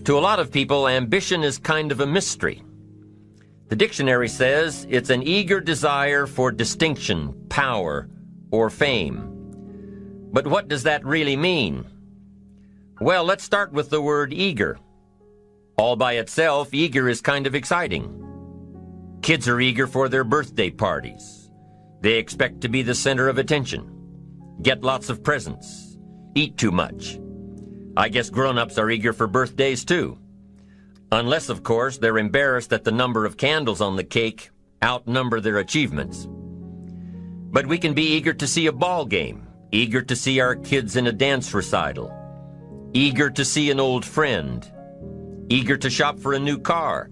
To a lot of people, ambition is kind of a mystery. The dictionary says it's an eager desire for distinction, power, or fame. But what does that really mean? Well, let's start with the word eager. All by itself, eager is kind of exciting. Kids are eager for their birthday parties. They expect to be the center of attention, get lots of presents, eat too much. I guess grown-ups are eager for birthdays too. Unless, of course, they're embarrassed that the number of candles on the cake outnumber their achievements. But we can be eager to see a ball game, eager to see our kids in a dance recital, eager to see an old friend, eager to shop for a new car.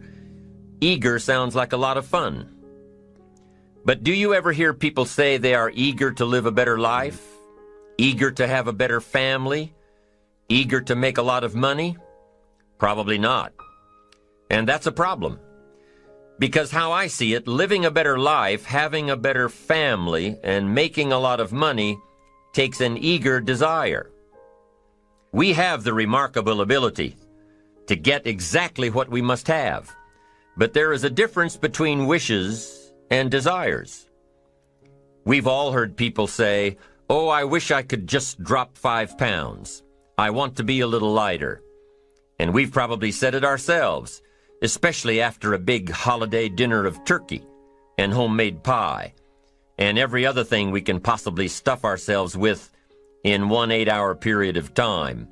Eager sounds like a lot of fun. But do you ever hear people say they are eager to live a better life, eager to have a better family, eager to make a lot of money? Probably not. And that's a problem. Because how I see it, living a better life, having a better family, and making a lot of money takes an eager desire. We have the remarkable ability to get exactly what we must have. But there is a difference between wishes and desires. We've all heard people say, "Oh, I wish I could just drop 5 pounds. I want to be a little lighter." And we've probably said it ourselves, especially after a big holiday dinner of turkey and homemade pie and every other thing we can possibly stuff ourselves with in one 8-hour period of time.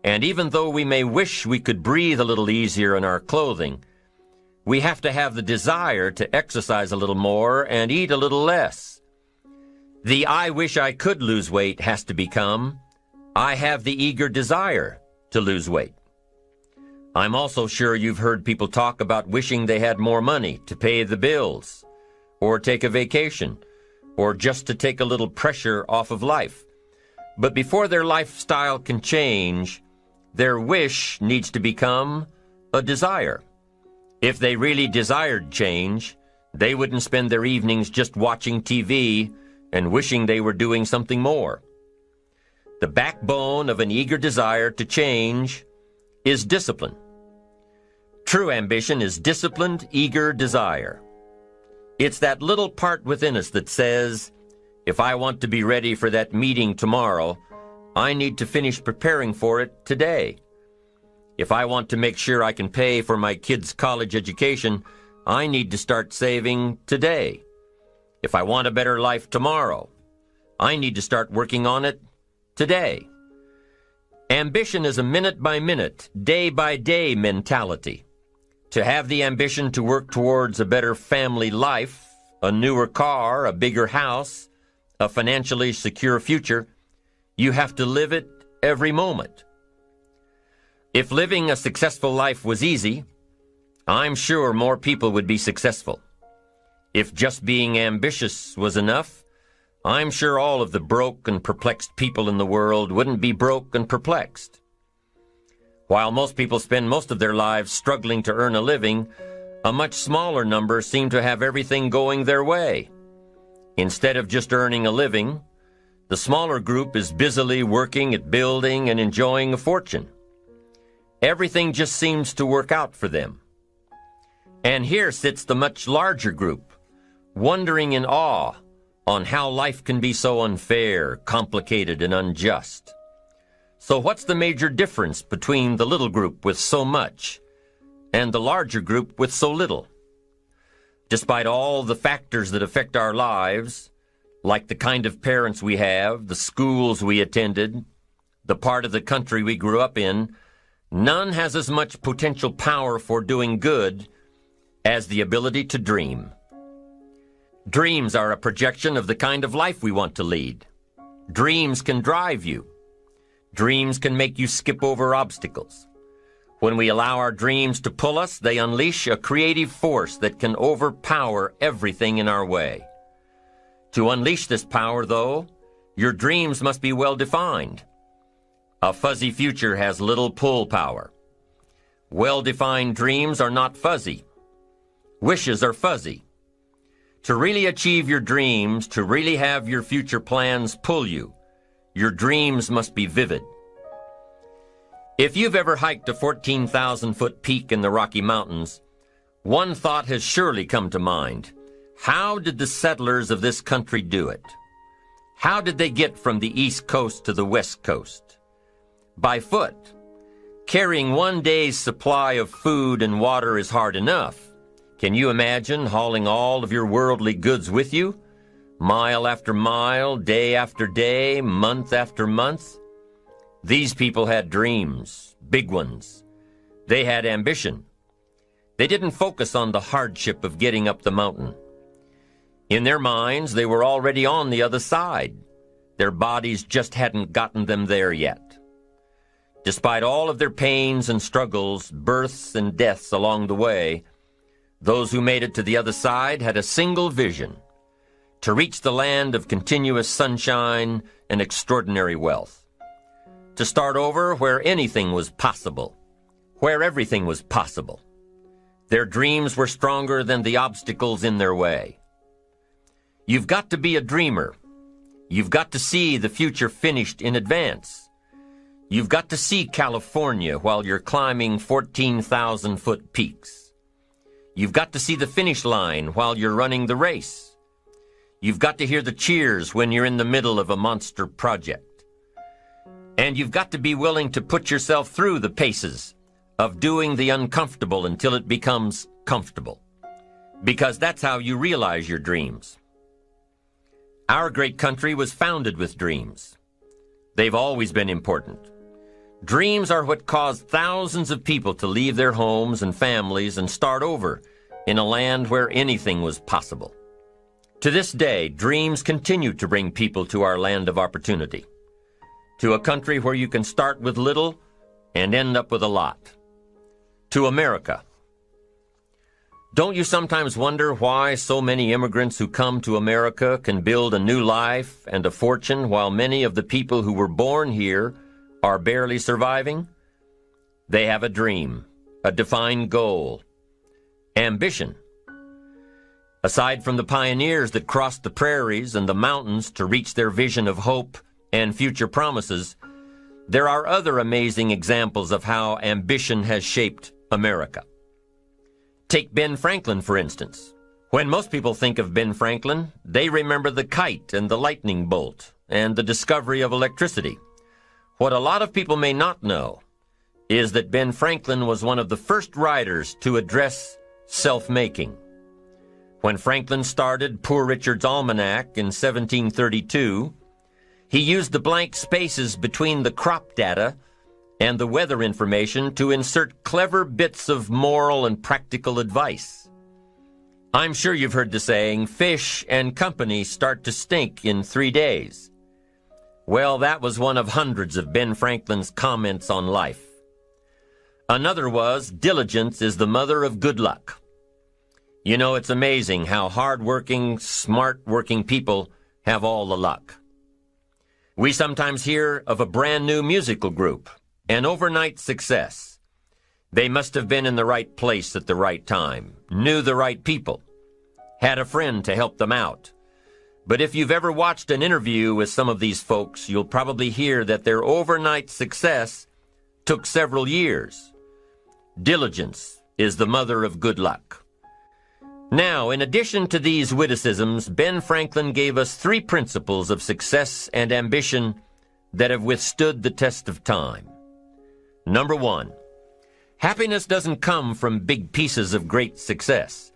And even though we may wish we could breathe a little easier in our clothing, we have to have the desire to exercise a little more and eat a little less. The "I wish I could lose weight" has to become, "I have the eager desire to lose weight." I'm also sure you've heard people talk about wishing they had more money to pay the bills, or take a vacation, or just to take a little pressure off of life. But before their lifestyle can change, their wish needs to become a desire. If they really desired change, they wouldn't spend their evenings just watching TV and wishing they were doing something more. The backbone of an eager desire to change is discipline. True ambition is disciplined, eager desire. It's that little part within us that says, if I want to be ready for that meeting tomorrow, I need to finish preparing for it today. If I want to make sure I can pay for my kids' college education, I need to start saving today. If I want a better life tomorrow, I need to start working on it today. Ambition is a minute-by-minute, day-by-day mentality. To have the ambition to work towards a better family life, a newer car, a bigger house, a financially secure future, you have to live it every moment. If living a successful life was easy, I'm sure more people would be successful. If just being ambitious was enough, I'm sure all of the broke and perplexed people in the world wouldn't be broke and perplexed. While most people spend most of their lives struggling to earn a living, a much smaller number seem to have everything going their way. Instead of just earning a living, the smaller group is busily working at building and enjoying a fortune. Everything just seems to work out for them. And here sits the much larger group, wondering in awe on how life can be so unfair, complicated, and unjust. So what's the major difference between the little group with so much and the larger group with so little? Despite all the factors that affect our lives, like the kind of parents we have, the schools we attended, the part of the country we grew up in, none has as much potential power for doing good as the ability to dream. Dreams are a projection of the kind of life we want to lead. Dreams can drive you. Dreams can make you skip over obstacles. When we allow our dreams to pull us, they unleash a creative force that can overpower everything in our way. To unleash this power, though, your dreams must be well defined. A fuzzy future has little pull power. Well-defined dreams are not fuzzy. Wishes are fuzzy. To really achieve your dreams, to really have your future plans pull you, your dreams must be vivid. If you've ever hiked a 14,000-foot peak in the Rocky Mountains, one thought has surely come to mind. How did the settlers of this country do it? How did they get from the East Coast to the West Coast? By foot. Carrying one day's supply of food and water is hard enough. Can you imagine hauling all of your worldly goods with you? Mile after mile, day after day, month after month? These people had dreams, big ones. They had ambition. They didn't focus on the hardship of getting up the mountain. In their minds, they were already on the other side. Their bodies just hadn't gotten them there yet. Despite all of their pains and struggles, births and deaths along the way, those who made it to the other side had a single vision: to reach the land of continuous sunshine and extraordinary wealth. To start over where anything was possible, where everything was possible. Their dreams were stronger than the obstacles in their way. You've got to be a dreamer. You've got to see the future finished in advance. You've got to see California while you're climbing 14,000-foot peaks. You've got to see the finish line while you're running the race. You've got to hear the cheers when you're in the middle of a monster project. And you've got to be willing to put yourself through the paces of doing the uncomfortable until it becomes comfortable. Because that's how you realize your dreams. Our great country was founded with dreams. They've always been important. Dreams are what caused thousands of people to leave their homes and families and start over in a land where anything was possible. To this day, dreams continue to bring people to our land of opportunity, to a country where you can start with little and end up with a lot, to America. Don't you sometimes wonder why so many immigrants who come to America can build a new life and a fortune while many of the people who were born here are barely surviving? They have a dream, a defined goal, ambition. Aside from the pioneers that crossed the prairies and the mountains to reach their vision of hope and future promises, there are other amazing examples of how ambition has shaped America. Take Ben Franklin, for instance. When most people think of Ben Franklin, they remember the kite and the lightning bolt and the discovery of electricity. What a lot of people may not know is that Ben Franklin was one of the first writers to address self-making. When Franklin started Poor Richard's Almanac in 1732, he used the blank spaces between the crop data and the weather information to insert clever bits of moral and practical advice. I'm sure you've heard the saying, fish and company start to stink in 3 days. Well, that was one of hundreds of Ben Franklin's comments on life. Another was, diligence is the mother of good luck. You know, it's amazing how hard-working, smart-working people have all the luck. We sometimes hear of a brand new musical group, an overnight success. They must have been in the right place at the right time, knew the right people, had a friend to help them out. But if you've ever watched an interview with some of these folks, you'll probably hear that their overnight success took several years. Diligence is the mother of good luck. Now, in addition to these witticisms, Ben Franklin gave us 3 principles of success and ambition that have withstood the test of time. Number 1, happiness doesn't come from big pieces of great success,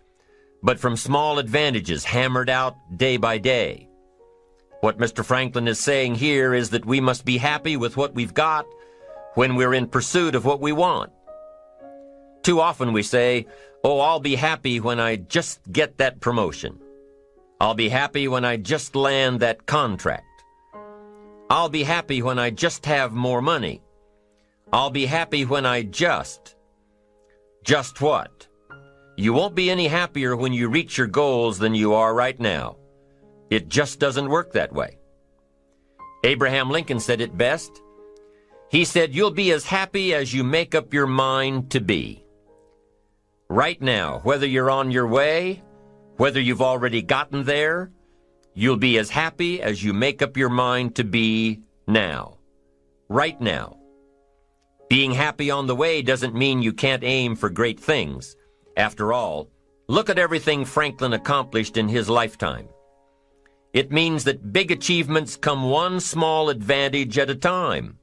but from small advantages hammered out day by day. What Mr. Franklin is saying here is that we must be happy with what we've got when we're in pursuit of what we want. Too often we say, oh, I'll be happy when I just get that promotion. I'll be happy when I just land that contract. I'll be happy when I just have more money. I'll be happy when I just. Just what? You won't be any happier when you reach your goals than you are right now. It just doesn't work that way. Abraham Lincoln said it best. He said, you'll be as happy as you make up your mind to be. Right now, whether you're on your way, whether you've already gotten there, you'll be as happy as you make up your mind to be now. Right now. Being happy on the way doesn't mean you can't aim for great things. After all, look at everything Franklin accomplished in his lifetime. It means that big achievements come one small advantage at a time.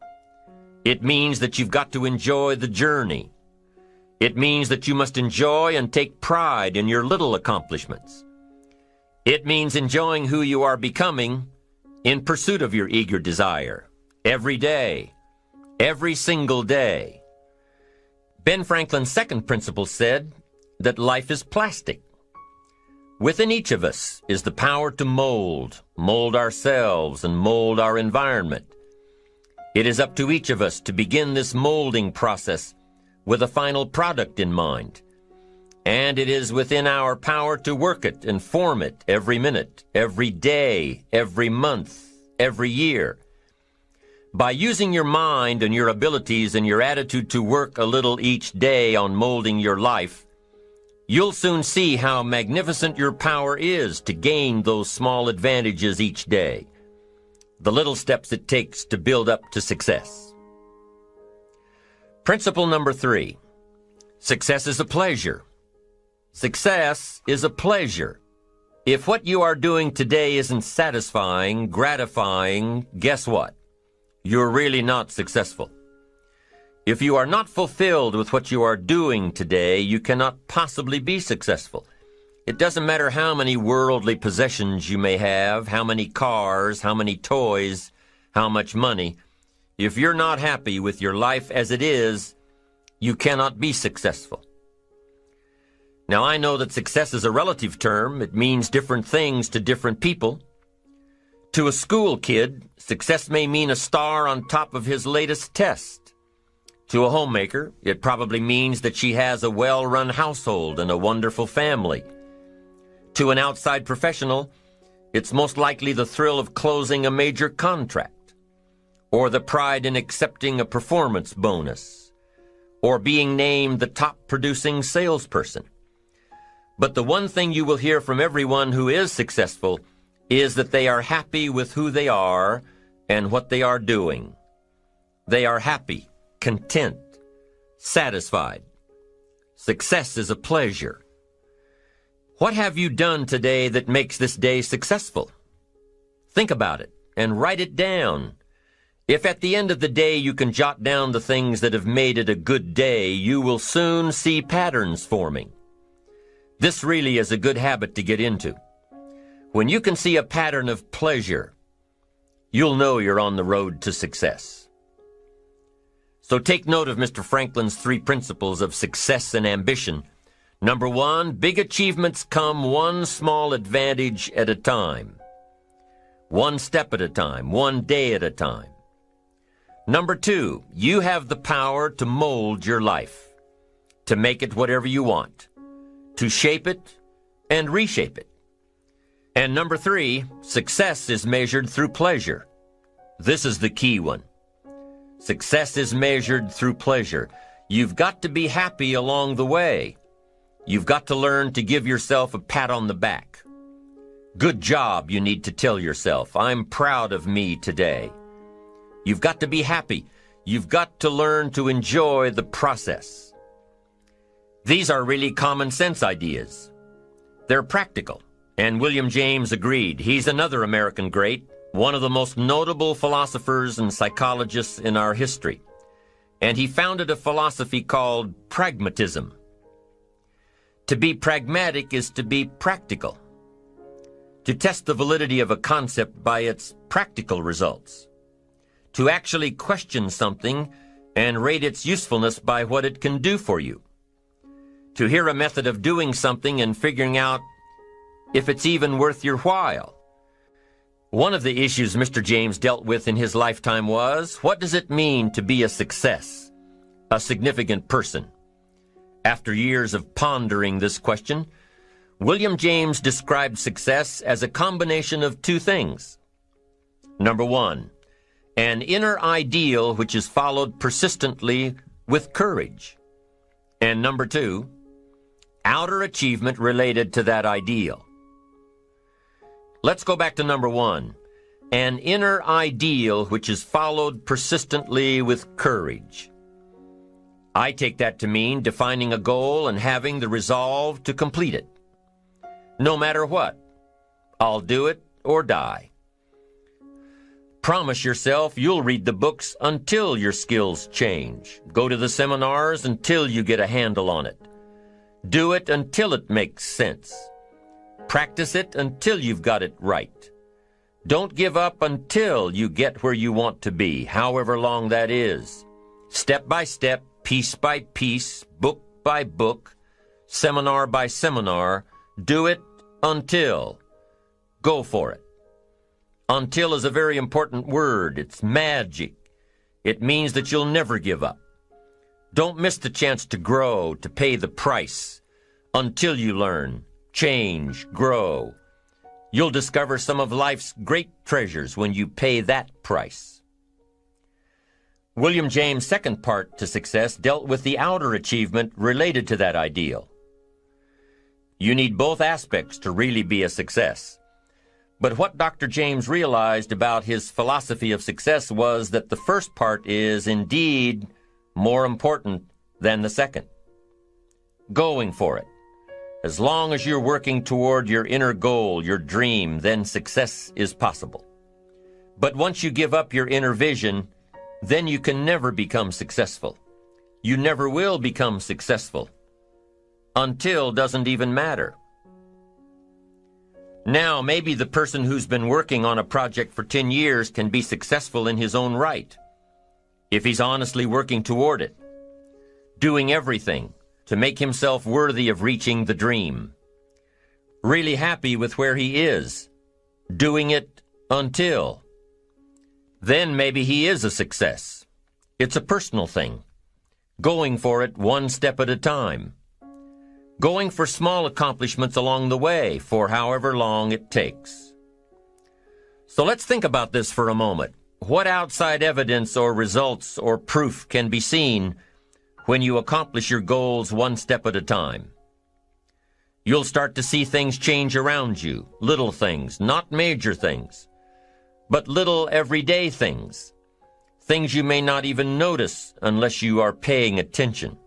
It means that you've got to enjoy the journey. It means that you must enjoy and take pride in your little accomplishments. It means enjoying who you are becoming in pursuit of your eager desire, every day, every single day. Ben Franklin's second principle said that life is plastic. Within each of us is the power to mold ourselves and mold our environment. It is up to each of us to begin this molding process with a final product in mind. And it is within our power to work it and form it every minute, every day, every month, every year. By using your mind and your abilities and your attitude to work a little each day on molding your life, you'll soon see how magnificent your power is to gain those small advantages each day, the little steps it takes to build up to success. Principle number 3, success is a pleasure. Success is a pleasure. If what you are doing today isn't satisfying, gratifying, guess what? You're really not successful. If you are not fulfilled with what you are doing today, you cannot possibly be successful. It doesn't matter how many worldly possessions you may have, how many cars, how many toys, how much money. If you're not happy with your life as it is, you cannot be successful. Now, I know that success is a relative term. It means different things to different people. To a school kid, success may mean a star on top of his latest test. To a homemaker, it probably means that she has a well-run household and a wonderful family. To an outside professional, it's most likely the thrill of closing a major contract, or the pride in accepting a performance bonus, or being named the top-producing salesperson. But the one thing you will hear from everyone who is successful is that they are happy with who they are and what they are doing. They are happy, content, satisfied. Success is a pleasure. What have you done today that makes this day successful? Think about it and write it down. If at the end of the day you can jot down the things that have made it a good day, you will soon see patterns forming. This really is a good habit to get into. When you can see a pattern of pleasure, you'll know you're on the road to success. So take note of Mr. Franklin's 3 principles of success and ambition. Number 1, big achievements come one small advantage at a time. One step at a time, one day at a time. Number 2, you have the power to mold your life, to make it whatever you want, to shape it and reshape it. And number 3, success is measured through pleasure. This is the key one. Success is measured through pleasure. You've got to be happy along the way. You've got to learn to give yourself a pat on the back. Good job, you need to tell yourself. I'm proud of me today. You've got to be happy. You've got to learn to enjoy the process. These are really common sense ideas. They're practical. And William James agreed. He's another American great, one of the most notable philosophers and psychologists in our history. And he founded a philosophy called pragmatism. To be pragmatic is to be practical. To test the validity of a concept by its practical results. To actually question something and rate its usefulness by what it can do for you. To hear a method of doing something and figuring out if it's even worth your while. One of the issues Mr. James dealt with in his lifetime was, what does it mean to be a success, a significant person? After years of pondering this question, William James described success as a combination of 2 things. Number 1, an inner ideal which is followed persistently with courage. And number 2, outer achievement related to that ideal. Let's go back to number 1. An inner ideal which is followed persistently with courage. I take that to mean defining a goal and having the resolve to complete it. No matter what, I'll do it or die. Promise yourself you'll read the books until your skills change. Go to the seminars until you get a handle on it. Do it until it makes sense. Practice it until you've got it right. Don't give up until you get where you want to be, however long that is. Step by step, piece by piece, book by book, seminar by seminar, do it until. Go for it. Until is a very important word. It's magic. It means that you'll never give up. Don't miss the chance to grow, to pay the price. Until you learn, change, grow. You'll discover some of life's great treasures when you pay that price. William James' second part to success dealt with the outer achievement related to that ideal. You need both aspects to really be a success. But what Dr. James realized about his philosophy of success was that the first part is indeed more important than the second. Going for it. As long as you're working toward your inner goal, your dream, then success is possible. But once you give up your inner vision, then you can never become successful. You never will become successful. Until doesn't even matter. Now, maybe the person who's been working on a project for 10 years can be successful in his own right, if he's honestly working toward it, doing everything to make himself worthy of reaching the dream, really happy with where he is, doing it until. Then maybe he is a success. It's a personal thing, going for it one step at a time. Going for small accomplishments along the way for however long it takes. So let's think about this for a moment. What outside evidence or results or proof can be seen when you accomplish your goals one step at a time? You'll start to see things change around you, little things, not major things, but little everyday things, things you may not even notice unless you are paying attention.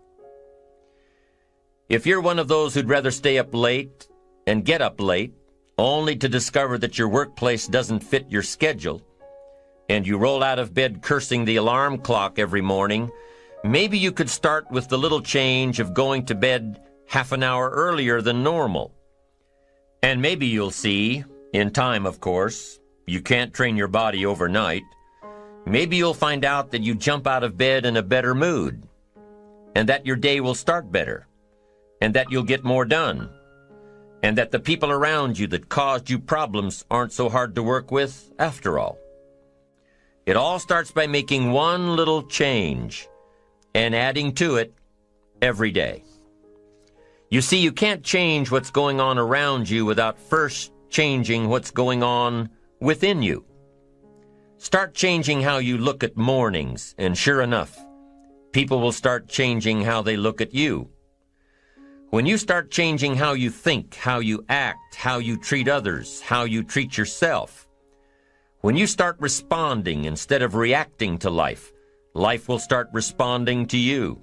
If you're one of those who'd rather stay up late and get up late, only to discover that your workplace doesn't fit your schedule, and you roll out of bed cursing the alarm clock every morning, maybe you could start with the little change of going to bed half an hour earlier than normal. And maybe you'll see, in time of course, you can't train your body overnight, maybe you'll find out that you jump out of bed in a better mood, and that your day will start better, and that you'll get more done, and that the people around you that caused you problems aren't so hard to work with after all. It all starts by making one little change and adding to it every day. You see, you can't change what's going on around you without first changing what's going on within you. Start changing how you look at mornings, and sure enough, people will start changing how they look at you. When you start changing how you think, how you act, how you treat others, how you treat yourself, when you start responding instead of reacting to life, life will start responding to you.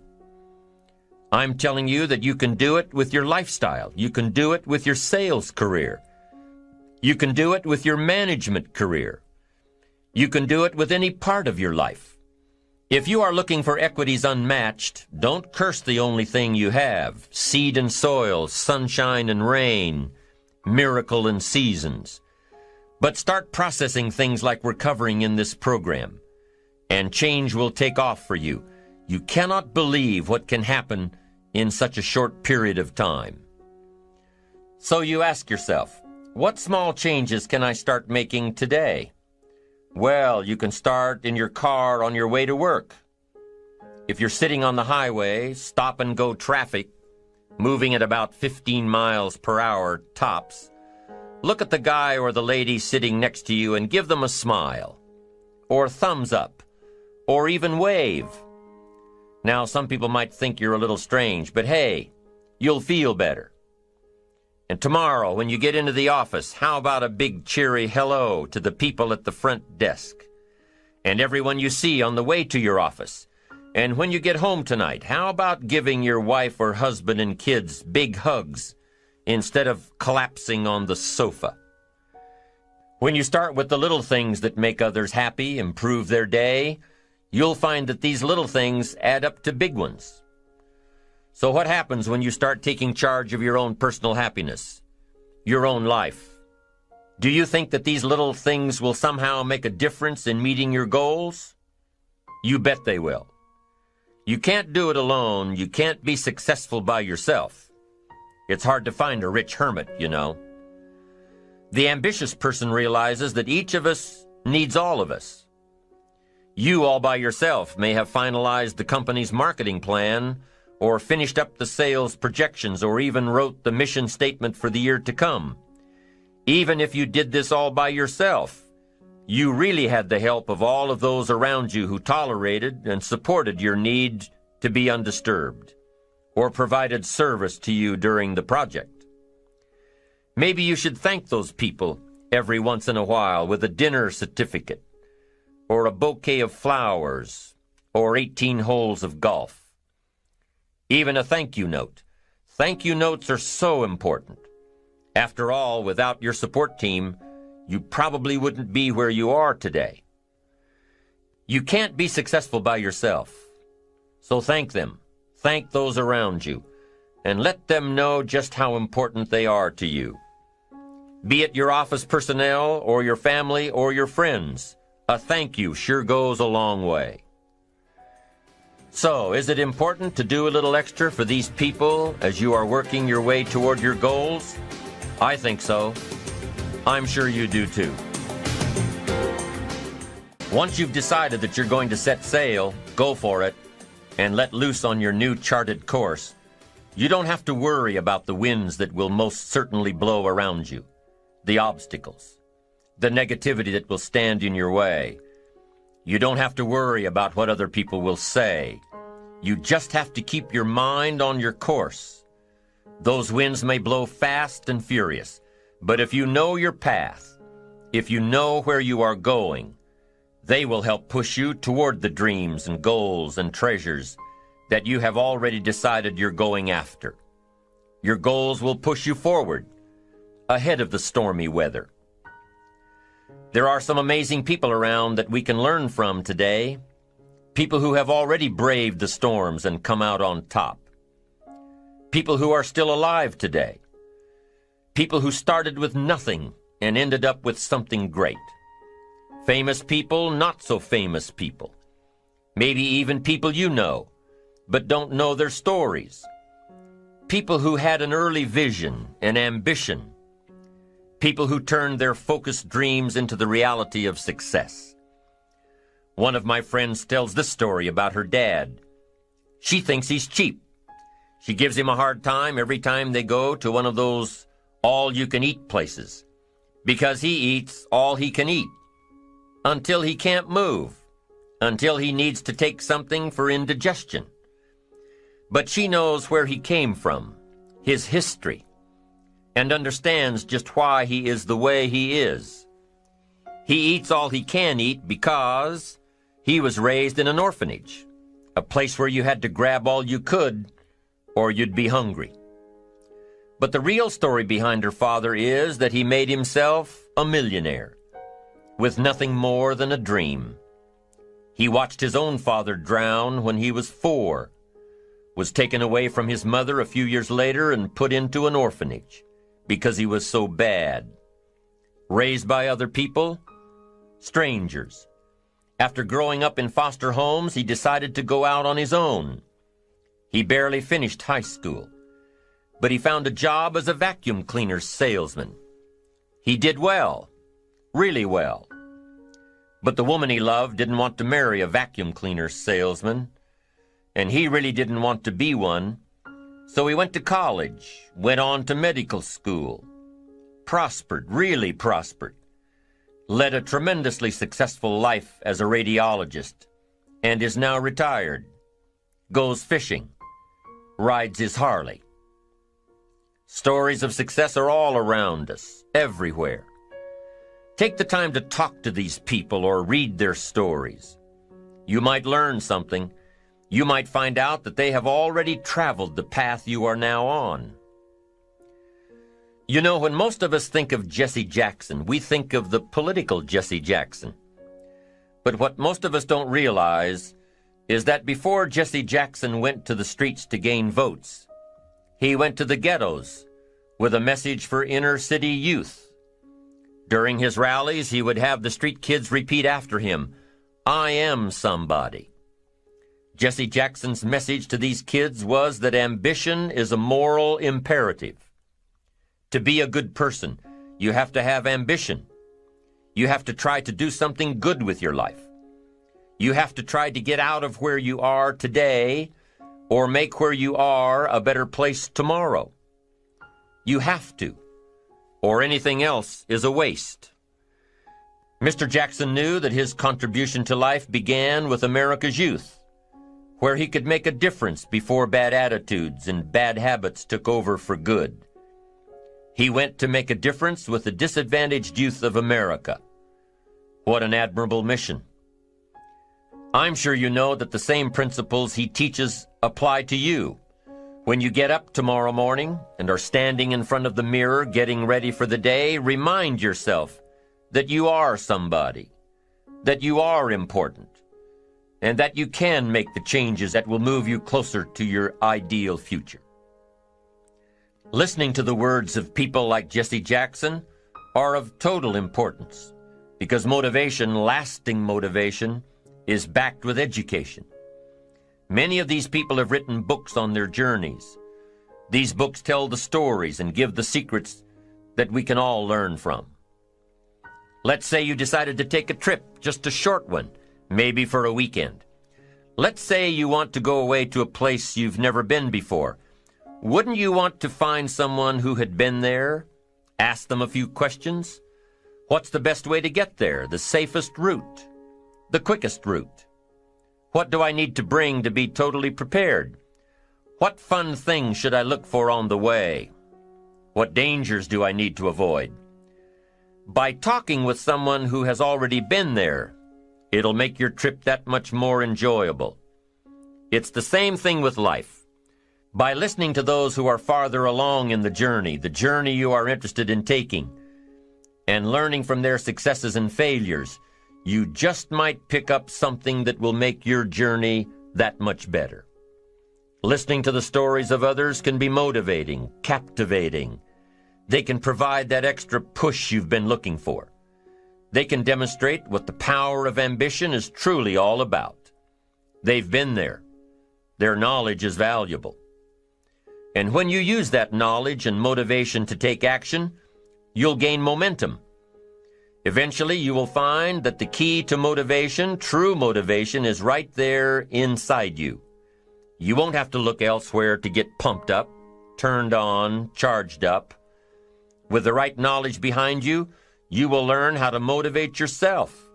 I'm telling you that you can do it with your lifestyle. You can do it with your sales career. You can do it with your management career. You can do it with any part of your life. If you are looking for equities unmatched, don't curse the only thing you have: seed and soil, sunshine and rain, miracle and seasons. But start processing things like we're covering in this program, and change will take off for you. You cannot believe what can happen in such a short period of time. So you ask yourself, what small changes can I start making today? Well, you can start in your car on your way to work. If you're sitting on the highway, stop-and-go traffic, moving at about 15 miles per hour tops, look at the guy or the lady sitting next to you and give them a smile, or thumbs up, or even wave. Now, some people might think you're a little strange, but hey, you'll feel better. And tomorrow, when you get into the office, how about a big cheery hello to the people at the front desk and everyone you see on the way to your office? And when you get home tonight, how about giving your wife or husband and kids big hugs instead of collapsing on the sofa? When you start with the little things that make others happy, improve their day, you'll find that these little things add up to big ones. So what happens when you start taking charge of your own personal happiness, your own life? Do you think that these little things will somehow make a difference in meeting your goals? You bet they will. You can't do it alone. You can't be successful by yourself. It's hard to find a rich hermit, you know. The ambitious person realizes that each of us needs all of us. You all by yourself may have finalized the company's marketing plan, or finished up the sales projections, or even wrote the mission statement for the year to come. Even if you did this all by yourself, you really had the help of all of those around you who tolerated and supported your need to be undisturbed, or provided service to you during the project. Maybe you should thank those people every once in a while with a dinner certificate, or a bouquet of flowers, or 18 holes of golf. Even a thank you note. Thank you notes are so important. After all, without your support team, you probably wouldn't be where you are today. You can't be successful by yourself. So thank them. Thank those around you. And let them know just how important they are to you. Be it your office personnel or your family or your friends, a thank you sure goes a long way. So, is it important to do a little extra for these people as you are working your way toward your goals? I think so. I'm sure you do too. Once you've decided that you're going to set sail, go for it, and let loose on your new charted course, you don't have to worry about the winds that will most certainly blow around you, the obstacles, the negativity that will stand in your way. You don't have to worry about what other people will say. You just have to keep your mind on your course. Those winds may blow fast and furious, but if you know your path, if you know where you are going, they will help push you toward the dreams and goals and treasures that you have already decided you're going after. Your goals will push you forward, ahead of the stormy weather. There are some amazing people around that we can learn from today, people who have already braved the storms and come out on top, people who are still alive today, people who started with nothing and ended up with something great. Famous people, not so famous people. Maybe even people you know, but don't know their stories. People who had an early vision and ambition. People who turned their focused dreams into the reality of success. One of my friends tells this story about her dad. She thinks he's cheap. She gives him a hard time every time they go to one of those all-you-can-eat places, because he eats all he can eat, until he can't move, until he needs to take something for indigestion. But she knows where he came from, his history, and understands just why he is the way he is. He eats all he can eat because he was raised in an orphanage, a place where you had to grab all you could or you'd be hungry. But the real story behind her father is that he made himself a millionaire with nothing more than a dream. He watched his own father drown when he was 4, was taken away from his mother a few years later and put into an orphanage because he was so bad. Raised by other people, strangers. After growing up in foster homes, he decided to go out on his own. He barely finished high school, but he found a job as a vacuum cleaner salesman. He did well, really well. But the woman he loved didn't want to marry a vacuum cleaner salesman, and he really didn't want to be one. So he went to college, went on to medical school, prospered, really prospered, led a tremendously successful life as a radiologist, and is now retired, goes fishing, rides his Harley. Stories of success are all around us, everywhere. Take the time to talk to these people or read their stories. You might learn something, You might find out that they have already traveled the path you are now on. You know, when most of us think of Jesse Jackson, we think of the political Jesse Jackson. But what most of us don't realize is that before Jesse Jackson went to the streets to gain votes, he went to the ghettos with a message for inner city youth. During his rallies, he would have the street kids repeat after him, "I am somebody." Jesse Jackson's message to these kids was that ambition is a moral imperative. To be a good person, you have to have ambition. You have to try to do something good with your life. You have to try to get out of where you are today or make where you are a better place tomorrow. You have to, or anything else is a waste. Mr. Jackson knew that his contribution to life began with America's youth, where he could make a difference before bad attitudes and bad habits took over for good. He went to make a difference with the disadvantaged youth of America. What an admirable mission. I'm sure you know that the same principles he teaches apply to you. When you get up tomorrow morning and are standing in front of the mirror getting ready for the day, remind yourself that you are somebody, that you are important, and that you can make the changes that will move you closer to your ideal future. Listening to the words of people like Jesse Jackson are of total importance because motivation, lasting motivation, is backed with education. Many of these people have written books on their journeys. These books tell the stories and give the secrets that we can all learn from. Let's say you decided to take a trip, just a short one, maybe for a weekend. Let's say you want to go away to a place you've never been before. Wouldn't you want to find someone who had been there? Ask them a few questions. What's the best way to get there? The safest route? The quickest route? What do I need to bring to be totally prepared? What fun things should I look for on the way? What dangers do I need to avoid? By talking with someone who has already been there, it'll make your trip that much more enjoyable. It's the same thing with life. By listening to those who are farther along in the journey you are interested in taking, and learning from their successes and failures, you just might pick up something that will make your journey that much better. Listening to the stories of others can be motivating, captivating. They can provide that extra push you've been looking for. They can demonstrate what the power of ambition is truly all about. They've been there. Their knowledge is valuable. And when you use that knowledge and motivation to take action, you'll gain momentum. Eventually, you will find that the key to motivation, true motivation, is right there inside you. You won't have to look elsewhere to get pumped up, turned on, charged up. With the right knowledge behind you, you will learn how to motivate yourself.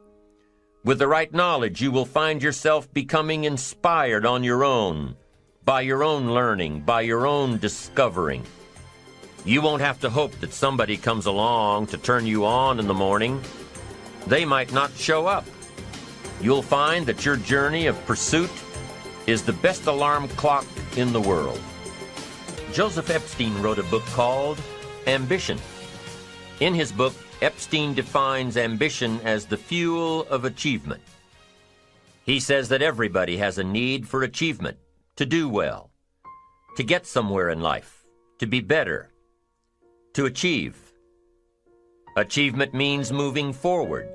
With the right knowledge, you will find yourself becoming inspired on your own, by your own learning, by your own discovering. You won't have to hope that somebody comes along to turn you on in the morning. They might not show up. You'll find that your journey of pursuit is the best alarm clock in the world. Joseph Epstein wrote a book called Ambition. In his book, Epstein defines ambition as the fuel of achievement. He says that everybody has a need for achievement, to do well, to get somewhere in life, to be better, to achieve. Achievement means moving forward.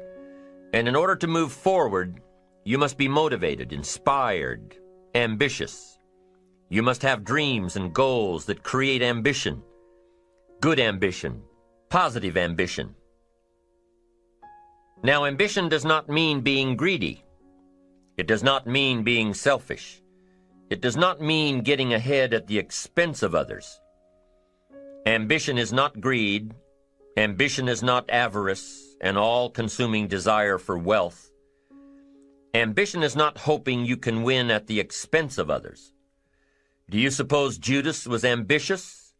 And in order to move forward, you must be motivated, inspired, ambitious. You must have dreams and goals that create ambition, good ambition, positive ambition. Now, ambition does not mean being greedy. It does not mean being selfish. It does not mean getting ahead at the expense of others. Ambition is not greed. Ambition is not avarice, an all-consuming desire for wealth. Ambition is not hoping you can win at the expense of others. Do you suppose Judas was ambitious?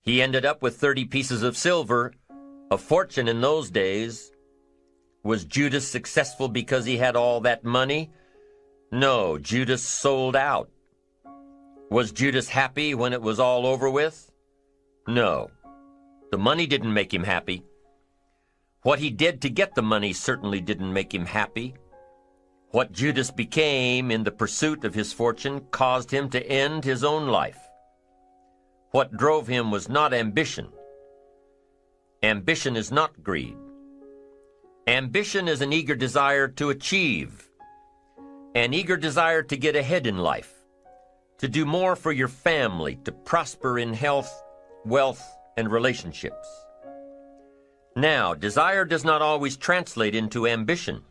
He ended up with 30 pieces of silver, a fortune in those days. Was Judas successful because he had all that money? No, Judas sold out. Was Judas happy when it was all over with? No. The money didn't make him happy. What he did to get the money certainly didn't make him happy. What Judas became in the pursuit of his fortune caused him to end his own life. What drove him was not ambition. Ambition is not greed. Ambition is an eager desire to achieve, an eager desire to get ahead in life, to do more for your family, to prosper in health, wealth, and relationships. Now, desire does not always translate into ambition.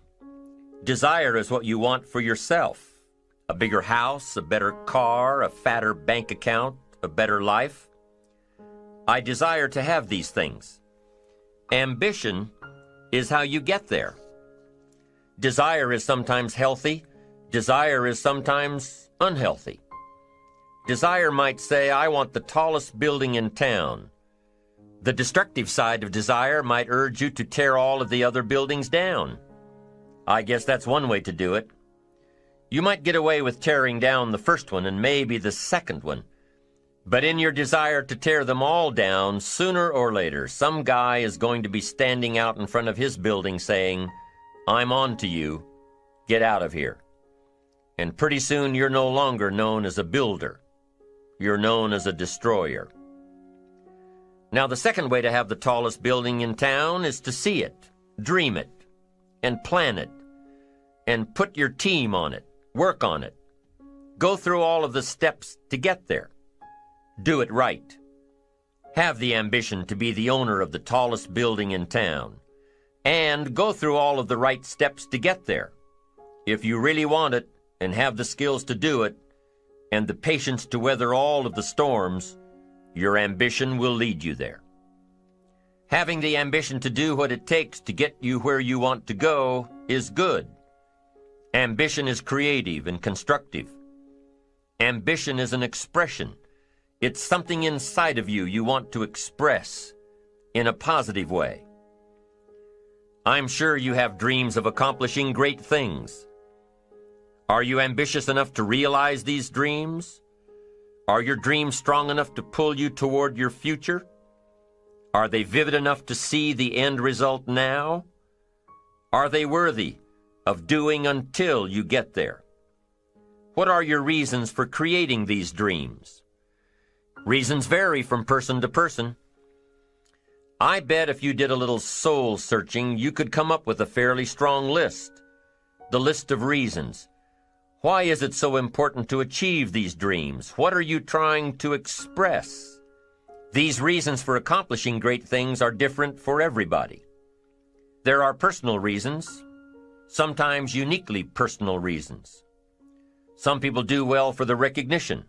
Desire is what you want for yourself. A bigger house, a better car, a fatter bank account, a better life. I desire to have these things. Ambition is how you get there. Desire is sometimes healthy. Desire is sometimes unhealthy. Desire might say, I want the tallest building in town. The destructive side of desire might urge you to tear all of the other buildings down. I guess that's one way to do it. You might get away with tearing down the first one and maybe the second one. But in your desire to tear them all down, sooner or later, some guy is going to be standing out in front of his building saying, I'm on to you. Get out of here. And pretty soon you're no longer known as a builder. You're known as a destroyer. Now, the second way to have the tallest building in town is to see it, dream it, and plan it, and put your team on it, work on it. Go through all of the steps to get there. Do it right. Have the ambition to be the owner of the tallest building in town, and go through all of the right steps to get there. If you really want it, and have the skills to do it, and the patience to weather all of the storms, your ambition will lead you there. Having the ambition to do what it takes to get you where you want to go is good. Ambition is creative and constructive. Ambition is an expression. It's something inside of you want to express in a positive way. I'm sure you have dreams of accomplishing great things. Are you ambitious enough to realize these dreams? Are your dreams strong enough to pull you toward your future? Are they vivid enough to see the end result now? Are they worthy of doing until you get there? What are your reasons for creating these dreams? Reasons vary from person to person. I bet if you did a little soul searching, you could come up with a fairly strong list. The list of reasons. Why is it so important to achieve these dreams? What are you trying to express? These reasons for accomplishing great things are different for everybody. There are personal reasons, sometimes uniquely personal reasons. Some people do well for the recognition.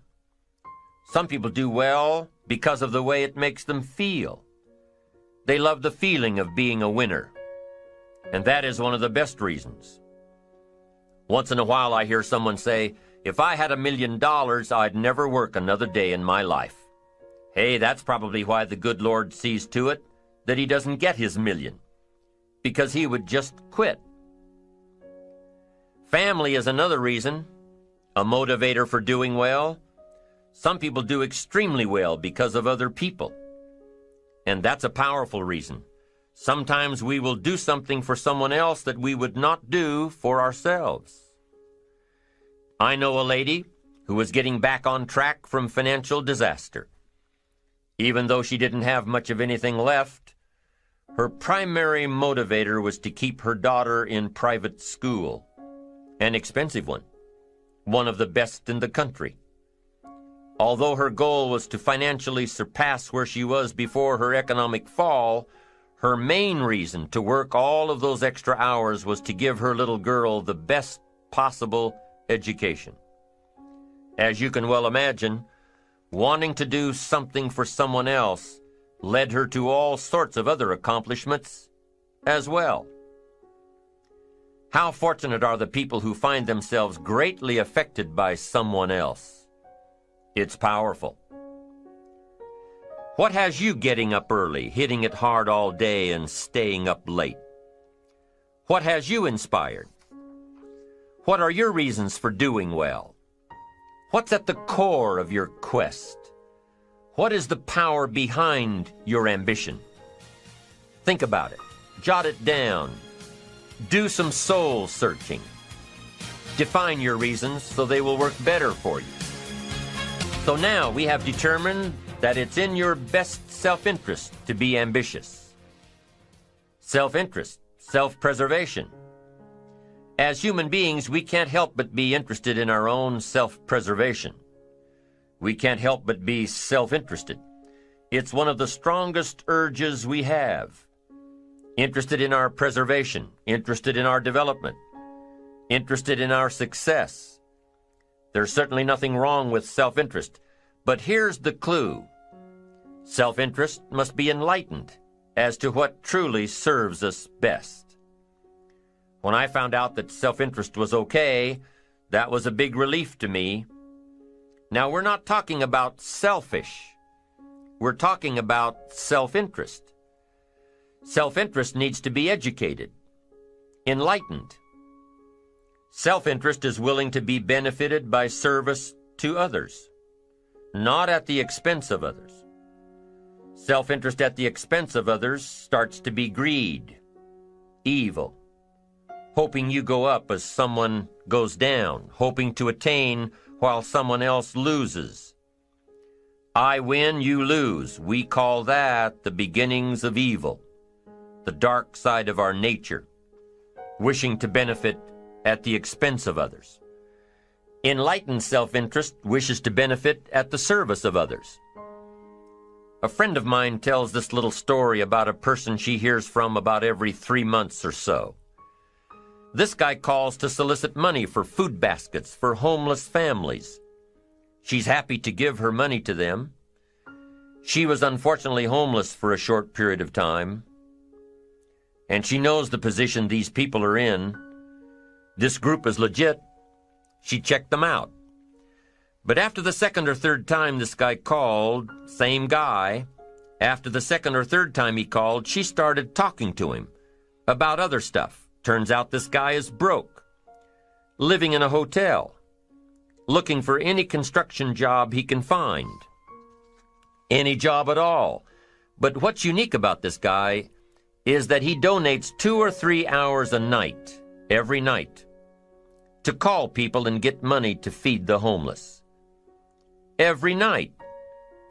Some people do well because of the way it makes them feel. They love the feeling of being a winner, and that is one of the best reasons. Once in a while I hear someone say, if I had $1 million, I'd never work another day in my life. Hey, that's probably why the good Lord sees to it that he doesn't get his million, because he would just quit. Family is another reason, a motivator for doing well. Some people do extremely well because of other people, and that's a powerful reason. Sometimes we will do something for someone else that we would not do for ourselves. I know a lady who was getting back on track from financial disaster. Even though she didn't have much of anything left, her primary motivator was to keep her daughter in private school, an expensive one of the best in the country. Although her goal was to financially surpass where she was before her economic fall, her main reason to work all of those extra hours was to give her little girl the best possible education. As you can well imagine, wanting to do something for someone else led her to all sorts of other accomplishments as well. How fortunate are the people who find themselves greatly affected by someone else. It's powerful. What has you getting up early, hitting it hard all day, and staying up late? What has you inspired? What are your reasons for doing well? What's at the core of your quest? What is the power behind your ambition? Think about it. Jot it down. Do some soul searching. Define your reasons so they will work better for you. So now we have determined that it's in your best self-interest to be ambitious. Self-interest, self-preservation. As human beings, we can't help but be interested in our own self-preservation. We can't help but be self-interested. It's one of the strongest urges we have. Interested in our preservation, interested in our development, interested in our success. There's certainly nothing wrong with self-interest, but here's the clue. Self-interest must be enlightened as to what truly serves us best. When I found out that self-interest was okay, that was a big relief to me. Now, we're not talking about selfish. We're talking about self-interest. Self-interest needs to be educated, enlightened. Self-interest is willing to be benefited by service to others, not at the expense of others. Self-interest at the expense of others starts to be greed, evil, hoping you go up as someone goes down, hoping to attain while someone else loses. I win, you lose. We call that the beginnings of evil, the dark side of our nature, wishing to benefit at the expense of others. Enlightened self-interest wishes to benefit at the service of others. A friend of mine tells this little story about a person she hears from about every 3 months or so. This guy calls to solicit money for food baskets for homeless families. She's happy to give her money to them. She was unfortunately homeless for a short period of time, and she knows the position these people are in. This group is legit. She checked them out. But after the second or third time this guy called, same guy, after the second or third time he called, she started talking to him about other stuff. Turns out this guy is broke, living in a hotel, looking for any construction job he can find. Any job at all. But what's unique about this guy is that he donates 2 or 3 hours a night, every night, to call people and get money to feed the homeless. Every night,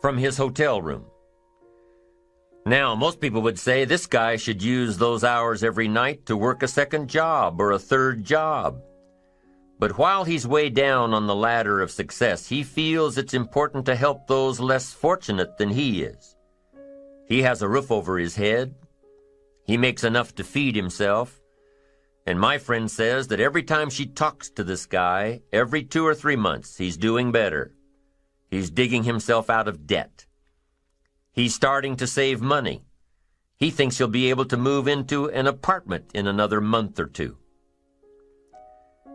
from his hotel room. Now, most people would say this guy should use those hours every night to work a second job or a third job. But while he's way down on the ladder of success, he feels it's important to help those less fortunate than he is. He has a roof over his head. He makes enough to feed himself. And my friend says that every time she talks to this guy, every 2 or 3 months, he's doing better. He's digging himself out of debt. He's starting to save money. He thinks he'll be able to move into an apartment in another month or 2.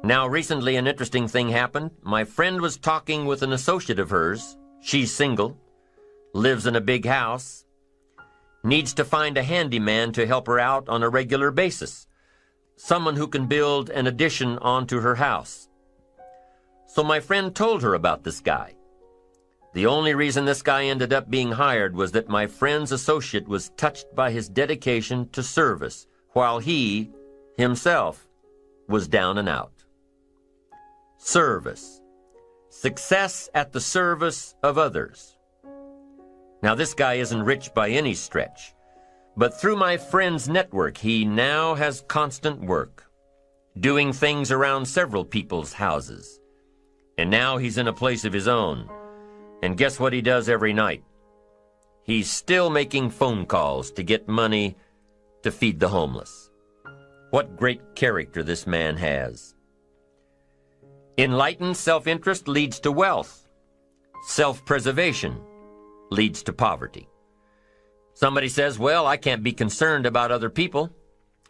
Now, recently an interesting thing happened. My friend was talking with an associate of hers. She's single, lives in a big house, needs to find a handyman to help her out on a regular basis, someone who can build an addition onto her house. So my friend told her about this guy. The only reason this guy ended up being hired was that my friend's associate was touched by his dedication to service, while he, himself, was down and out. Service. Success at the service of others. Now, this guy isn't rich by any stretch, but through my friend's network, he now has constant work, doing things around several people's houses. And now he's in a place of his own. And guess what he does every night? He's still making phone calls to get money to feed the homeless. What great character this man has. Enlightened self-interest leads to wealth. Self-preservation leads to poverty. Somebody says, well, I can't be concerned about other people.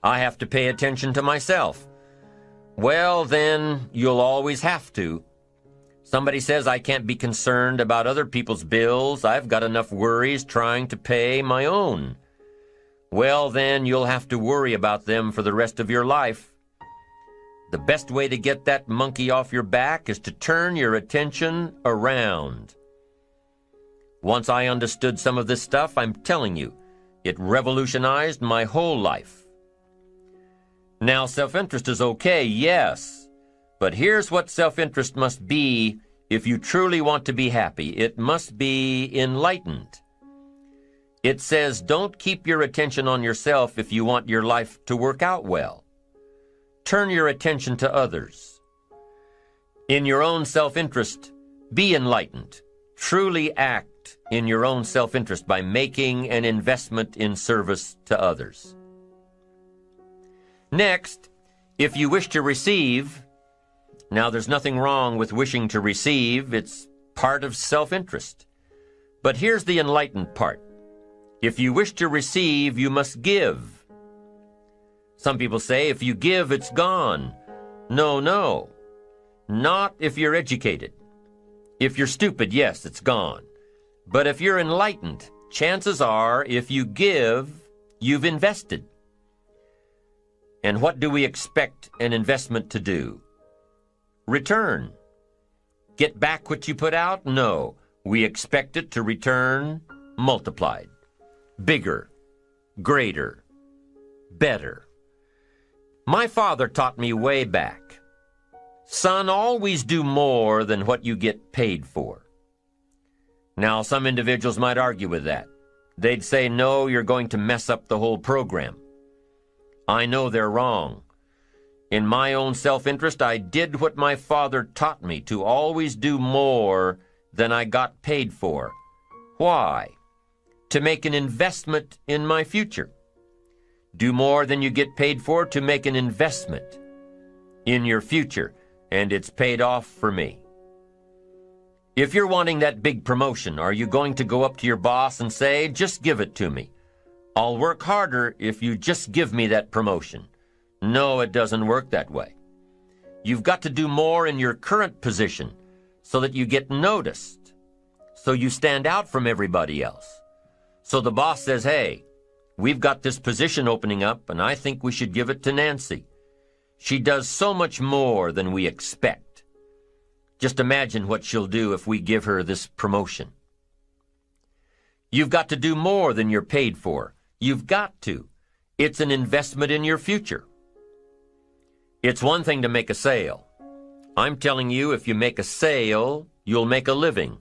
I have to pay attention to myself. Well, then you'll always have to. Somebody says I can't be concerned about other people's bills. I've got enough worries trying to pay my own. Well, then you'll have to worry about them for the rest of your life. The best way to get that monkey off your back is to turn your attention around. Once I understood some of this stuff, I'm telling you, it revolutionized my whole life. Now, self-interest is okay, yes, but here's what self-interest must be if you truly want to be happy. It must be enlightened. It says, don't keep your attention on yourself if you want your life to work out well. Turn your attention to others. In your own self-interest, be enlightened. Truly act in your own self-interest by making an investment in service to others. Next, if you wish to receive, now there's nothing wrong with wishing to receive, it's part of self-interest. But here's the enlightened part. If you wish to receive, you must give. Some people say, if you give, it's gone. No. Not if you're educated. If you're stupid, yes, it's gone. But if you're enlightened, chances are, if you give, you've invested. And what do we expect an investment to do? Return. Get back what you put out? No. We expect it to return multiplied. Bigger, greater, better. My father taught me way back, son, always do more than what you get paid for. Now, some individuals might argue with that. They'd say, no, you're going to mess up the whole program. I know they're wrong. In my own self-interest, I did what my father taught me, to always do more than I got paid for. Why? To make an investment in my future. Do more than you get paid for to make an investment in your future, and it's paid off for me. If you're wanting that big promotion, are you going to go up to your boss and say, just give it to me? I'll work harder if you just give me that promotion. No, it doesn't work that way. You've got to do more in your current position so that you get noticed, so you stand out from everybody else. So the boss says, hey, we've got this position opening up, and I think we should give it to Nancy. She does so much more than we expect. Just imagine what she'll do if we give her this promotion. You've got to do more than you're paid for. You've got to. It's an investment in your future. It's one thing to make a sale. I'm telling you, if you make a sale, you'll make a living.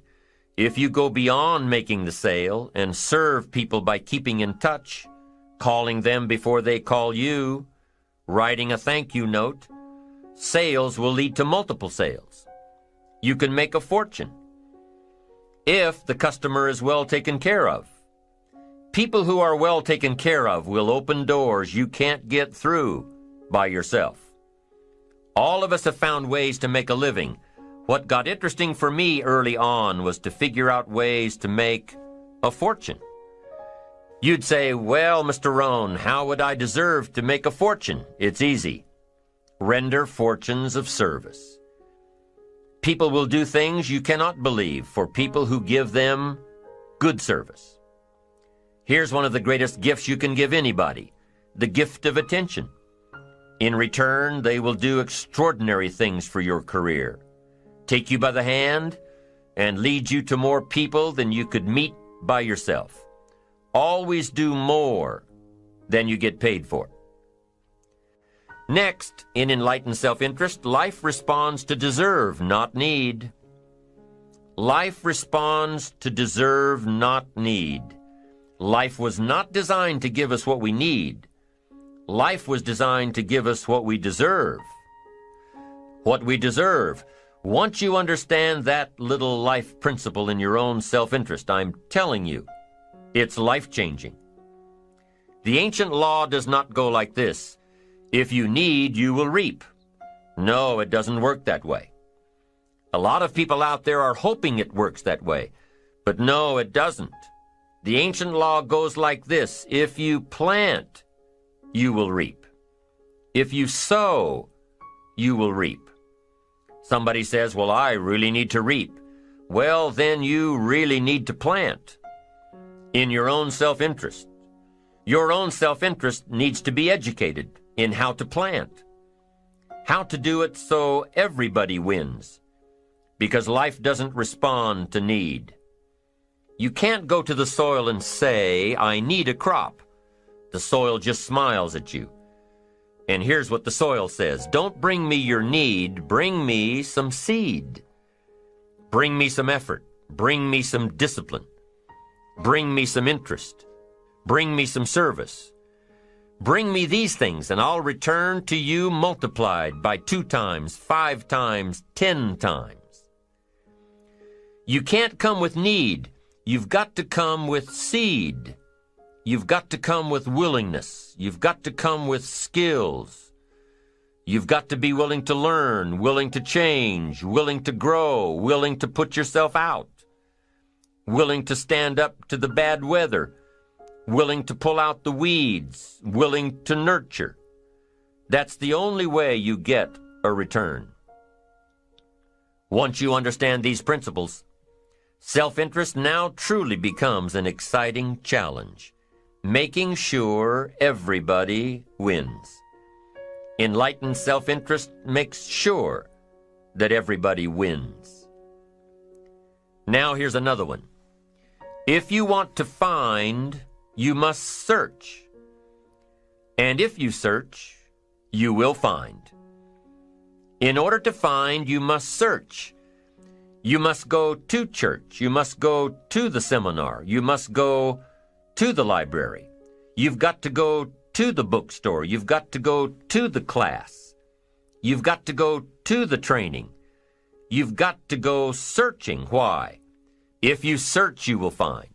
If you go beyond making the sale and serve people by keeping in touch, calling them before they call you, writing a thank you note, sales will lead to multiple sales. You can make a fortune if the customer is well taken care of. People who are well taken care of will open doors you can't get through by yourself. All of us have found ways to make a living. What got interesting for me early on was to figure out ways to make a fortune. You'd say, well, Mr. Rohn, how would I deserve to make a fortune? It's easy. Render fortunes of service. People will do things you cannot believe for people who give them good service. Here's one of the greatest gifts you can give anybody, the gift of attention. In return, they will do extraordinary things for your career. Take you by the hand and lead you to more people than you could meet by yourself. Always do more than you get paid for. Next, in enlightened self-interest, life responds to deserve, not need. Life responds to deserve, not need. Life was not designed to give us what we need. Life was designed to give us what we deserve. What we deserve. Once you understand that little life principle in your own self-interest, I'm telling you, it's life-changing. The ancient law does not go like this. If you need, you will reap. No, it doesn't work that way. A lot of people out there are hoping it works that way, but no, it doesn't. The ancient law goes like this. If you plant, you will reap. If you sow, you will reap. Somebody says, well, I really need to reap. Well, then you really need to plant in your own self-interest. Your own self-interest needs to be educated in how to plant. How to do it so everybody wins, because life doesn't respond to need. You can't go to the soil and say, I need a crop. The soil just smiles at you. And here's what the soil says: don't bring me your need, bring me some seed. Bring me some effort, bring me some discipline, bring me some interest, bring me some service. Bring me these things, and I'll return to you multiplied by 2 times, 5 times, 10 times. You can't come with need. You've got to come with seed. You've got to come with willingness. You've got to come with skills. You've got to be willing to learn, willing to change, willing to grow, willing to put yourself out, willing to stand up to the bad weather, willing to pull out the weeds, willing to nurture. That's the only way you get a return. Once you understand these principles, self-interest now truly becomes an exciting challenge, making sure everybody wins. Enlightened self-interest makes sure that everybody wins. Now here's another one. If you want to find, you must search. And if you search, you will find. In order to find, you must search. You must go to church. You must go to the seminar. You must go to the library. You've got to go to the bookstore. You've got to go to the class. You've got to go to the training. You've got to go searching. Why? If you search, you will find.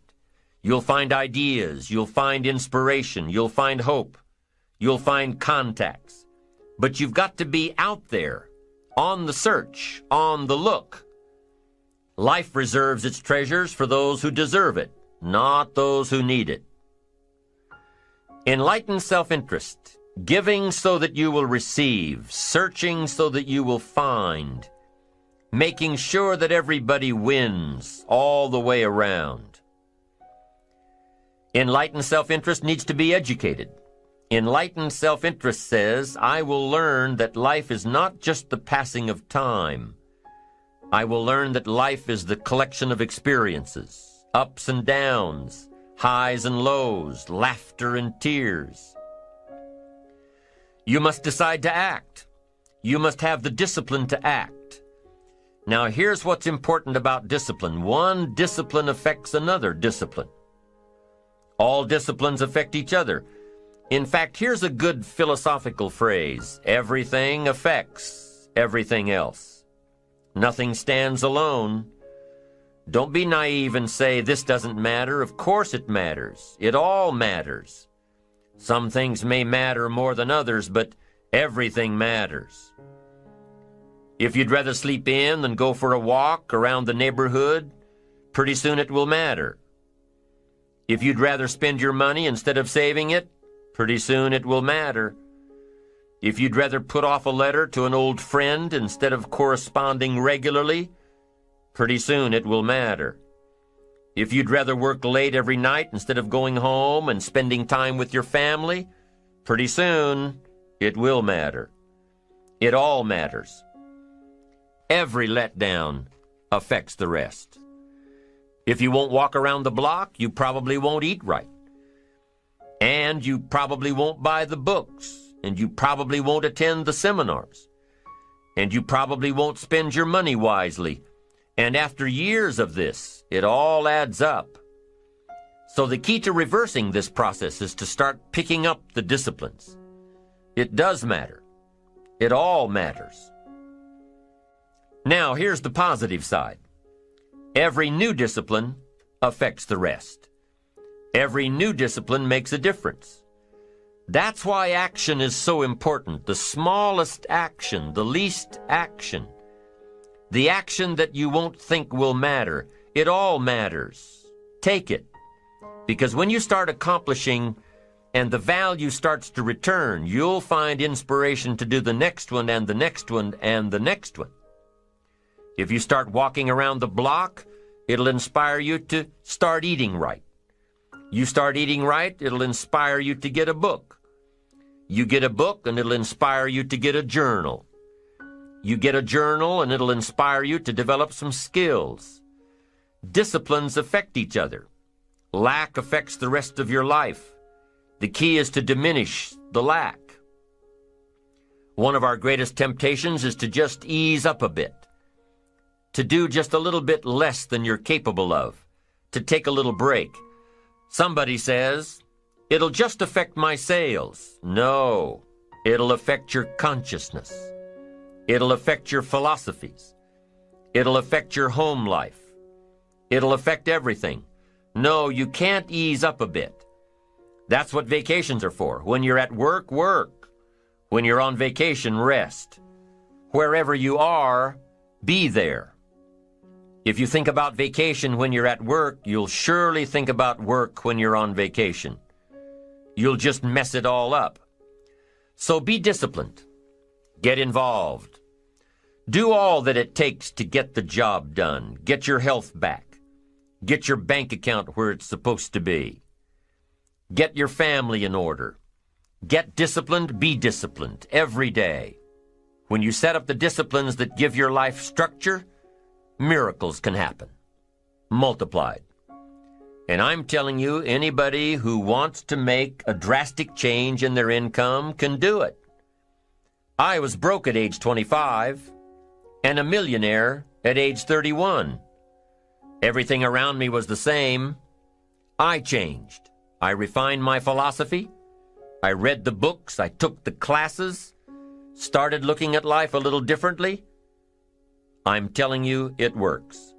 You'll find ideas, you'll find inspiration, you'll find hope, you'll find contacts. But you've got to be out there, on the search, on the look. Life reserves its treasures for those who deserve it, not those who need it. Enlightened self-interest, giving so that you will receive, searching so that you will find, making sure that everybody wins all the way around. Enlightened self-interest needs to be educated. Enlightened self-interest says, I will learn that life is not just the passing of time. I will learn that life is the collection of experiences, ups and downs, highs and lows, laughter and tears. You must decide to act. You must have the discipline to act. Now here's what's important about discipline. One discipline affects another discipline. All disciplines affect each other. In fact, here's a good philosophical phrase. Everything affects everything else. Nothing stands alone. Don't be naive and say, this doesn't matter. Of course it matters. It all matters. Some things may matter more than others, but everything matters. If you'd rather sleep in than go for a walk around the neighborhood, pretty soon it will matter. If you'd rather spend your money instead of saving it, pretty soon it will matter. If you'd rather put off a letter to an old friend instead of corresponding regularly, pretty soon it will matter. If you'd rather work late every night instead of going home and spending time with your family, pretty soon it will matter. It all matters. Every letdown affects the rest. If you won't walk around the block, you probably won't eat right. And you probably won't buy the books. And you probably won't attend the seminars. And you probably won't spend your money wisely. And after years of this, it all adds up. So the key to reversing this process is to start picking up the disciplines. It does matter. It all matters. Now, here's the positive side. Every new discipline affects the rest. Every new discipline makes a difference. That's why action is so important. The smallest action, the least action, the action that you won't think will matter, it all matters. Take it. Because when you start accomplishing and the value starts to return, you'll find inspiration to do the next one and the next one and the next one. If you start walking around the block, it'll inspire you to start eating right. You start eating right, it'll inspire you to get a book. You get a book, and it'll inspire you to get a journal. You get a journal and it'll inspire you to develop some skills. Disciplines affect each other. Lack affects the rest of your life. The key is to diminish the lack. One of our greatest temptations is to just ease up a bit, to do just a little bit less than you're capable of, to take a little break. Somebody says, "It'll just affect my sales." No, it'll affect your consciousness. It'll affect your philosophies. It'll affect your home life. It'll affect everything. No, you can't ease up a bit. That's what vacations are for. When you're at work, work. When you're on vacation, rest. Wherever you are, be there. If you think about vacation when you're at work, you'll surely think about work when you're on vacation. You'll just mess it all up. So be disciplined. Get involved. Do all that it takes to get the job done. Get your health back. Get your bank account where it's supposed to be. Get your family in order. Get disciplined, be disciplined every day. When you set up the disciplines that give your life structure, miracles can happen, multiplied. And I'm telling you, anybody who wants to make a drastic change in their income can do it. I was broke at age 25 and a millionaire at age 31. Everything around me was the same. I changed. I refined my philosophy. I read the books. I took the classes. Started looking at life a little differently. I'm telling you, it works.